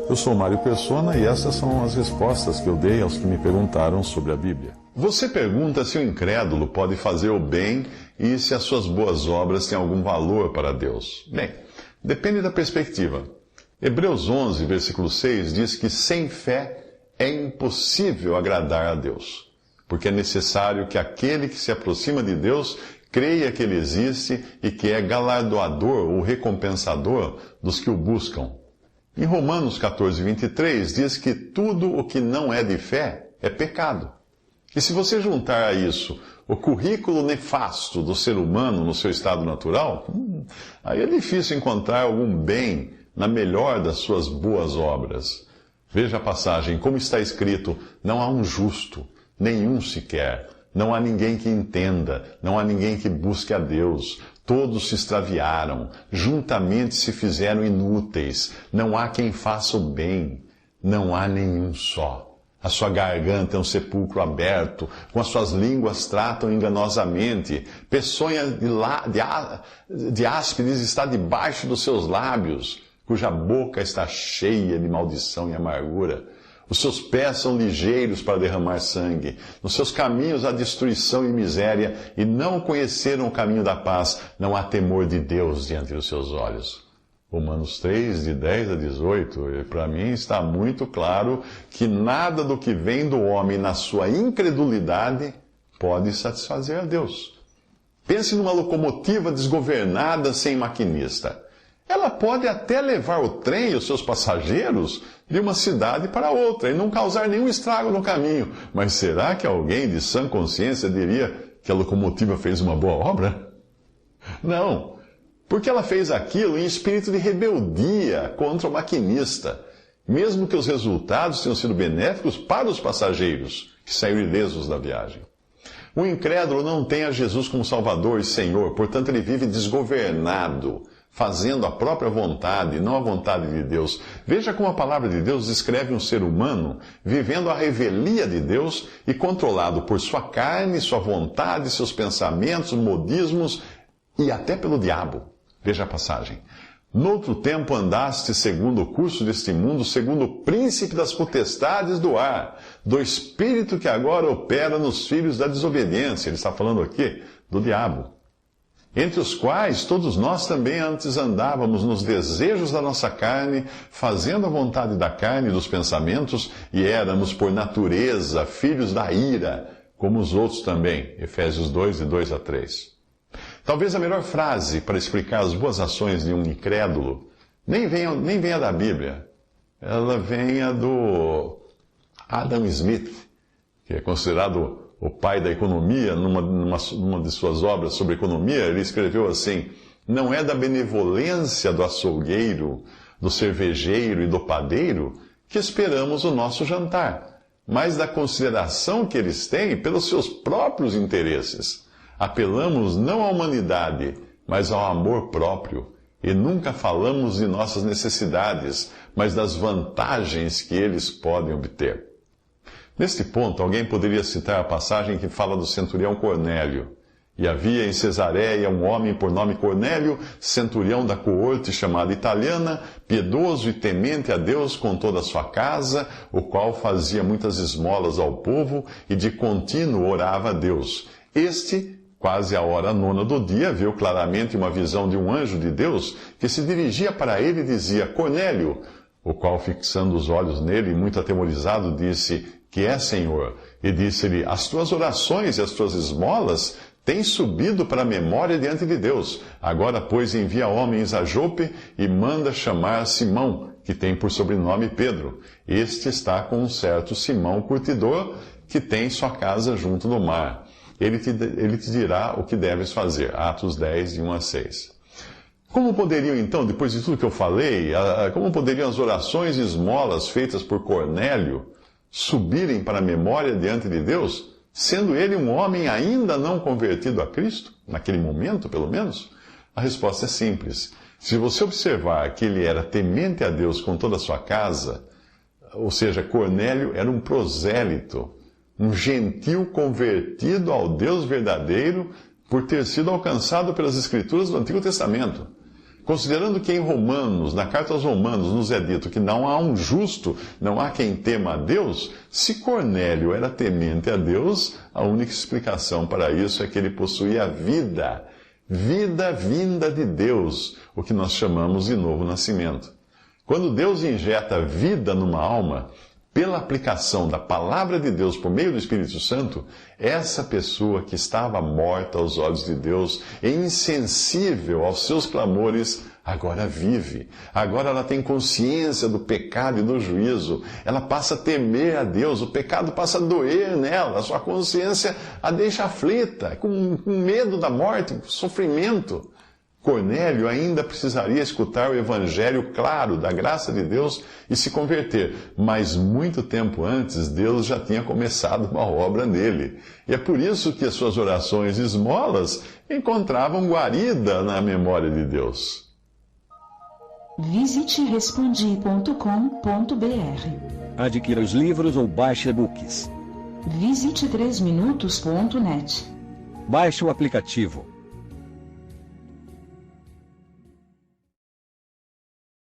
Eu sou Mário Persona e essas são as respostas que eu dei aos que me perguntaram sobre a Bíblia. Você pergunta se o incrédulo pode fazer o bem e se as suas boas obras têm algum valor para Deus. Bem, depende da perspectiva. Hebreus 11, versículo 6 diz que sem fé é impossível agradar a Deus, porque é necessário que aquele que se aproxima de Deus creia que Ele existe e que é galardoador ou recompensador dos que o buscam. Em Romanos 14, 23 diz que tudo o que não é de fé é pecado. E se você juntar a isso o currículo nefasto do ser humano no seu estado natural, aí é difícil encontrar algum bem na melhor das suas boas obras. Veja a passagem, como está escrito: não há um justo, nenhum sequer. Não há ninguém que entenda, não há ninguém que busque a Deus. Todos se extraviaram, juntamente se fizeram inúteis. Não há quem faça o bem, não há nenhum só. A sua garganta é um sepulcro aberto, com as suas línguas tratam enganosamente. Peçonha de áspides está debaixo dos seus lábios, cuja boca está cheia de maldição e amargura. Os seus pés são ligeiros para derramar sangue. Nos seus caminhos há destruição e miséria, e não conheceram o caminho da paz. Não há temor de Deus diante dos seus olhos. Romanos 3, de 10 a 18, e para mim está muito claro que nada do que vem do homem na sua incredulidade pode satisfazer a Deus. Pense numa locomotiva desgovernada sem maquinista. Ela pode até levar o trem e os seus passageiros de uma cidade para outra e não causar nenhum estrago no caminho. Mas será que alguém de sã consciência diria que a locomotiva fez uma boa obra? Não, porque ela fez aquilo em espírito de rebeldia contra o maquinista, mesmo que os resultados tenham sido benéficos para os passageiros, que saíram ilesos da viagem. O incrédulo não tem a Jesus como Salvador e Senhor, portanto ele vive desgovernado, fazendo a própria vontade, não a vontade de Deus. Veja como a palavra de Deus descreve um ser humano vivendo a revelia de Deus e controlado por sua carne, sua vontade, seus pensamentos, modismos e até pelo diabo. Veja a passagem. Noutro tempo andaste segundo o curso deste mundo, segundo o príncipe das potestades do ar, do espírito que agora opera nos filhos da desobediência. Ele está falando aqui do diabo. Entre os quais todos nós também antes andávamos nos desejos da nossa carne, fazendo a vontade da carne e dos pensamentos, e éramos por natureza filhos da ira, como os outros também. Efésios 2, de 2 a 3. Talvez a melhor frase para explicar as boas ações de um incrédulo nem venha da Bíblia. Ela venha do Adam Smith, que é considerado o pai da economia. Numa de suas obras sobre economia, ele escreveu assim: não é da benevolência do açougueiro, do cervejeiro e do padeiro que esperamos o nosso jantar, mas da consideração que eles têm pelos seus próprios interesses. Apelamos não à humanidade, mas ao amor próprio, e nunca falamos de nossas necessidades, mas das vantagens que eles podem obter. Neste ponto, alguém poderia citar a passagem que fala do centurião Cornélio. E havia em Cesareia um homem por nome Cornélio, centurião da coorte chamada italiana, piedoso e temente a Deus com toda a sua casa, o qual fazia muitas esmolas ao povo e de contínuo orava a Deus. Este, quase à hora nona do dia, viu claramente uma visão de um anjo de Deus que se dirigia para ele e dizia: Cornélio, o qual, fixando os olhos nele, muito atemorizado, disse: que é, Senhor? E disse-lhe: as tuas orações e as tuas esmolas têm subido para a memória diante de Deus. Agora, pois, envia homens a Jope e manda chamar Simão, que tem por sobrenome Pedro. Este está com um certo Simão curtidor, que tem sua casa junto do mar. Ele te dirá o que deves fazer. Atos 10, de 1 a 6. Como poderiam, então, depois de tudo que eu falei, como poderiam as orações e esmolas feitas por Cornélio subirem para a memória diante de Deus, sendo ele um homem ainda não convertido a Cristo, naquele momento, pelo menos? A resposta é simples. Se você observar que ele era temente a Deus com toda a sua casa, ou seja, Cornélio era um prosélito, um gentil convertido ao Deus verdadeiro por ter sido alcançado pelas Escrituras do Antigo Testamento. Considerando que em Romanos, na carta aos Romanos, nos é dito que não há um justo, não há quem tema a Deus, se Cornélio era temente a Deus, a única explicação para isso é que ele possuía vida vinda de Deus, o que nós chamamos de novo nascimento. Quando Deus injeta vida numa alma, pela aplicação da palavra de Deus por meio do Espírito Santo, essa pessoa que estava morta aos olhos de Deus e insensível aos seus clamores, agora vive. Agora ela tem consciência do pecado e do juízo. Ela passa a temer a Deus. O pecado passa a doer nela. A sua consciência a deixa aflita, com medo da morte, sofrimento. Cornélio ainda precisaria escutar o evangelho claro da graça de Deus e se converter, mas muito tempo antes Deus já tinha começado uma obra nele. E é por isso que as suas orações e esmolas encontravam guarida na memória de Deus. Visite respondi.com.br. Adquira os livros ou baixe e-books. Visite 3minutos.net. Baixe o aplicativo.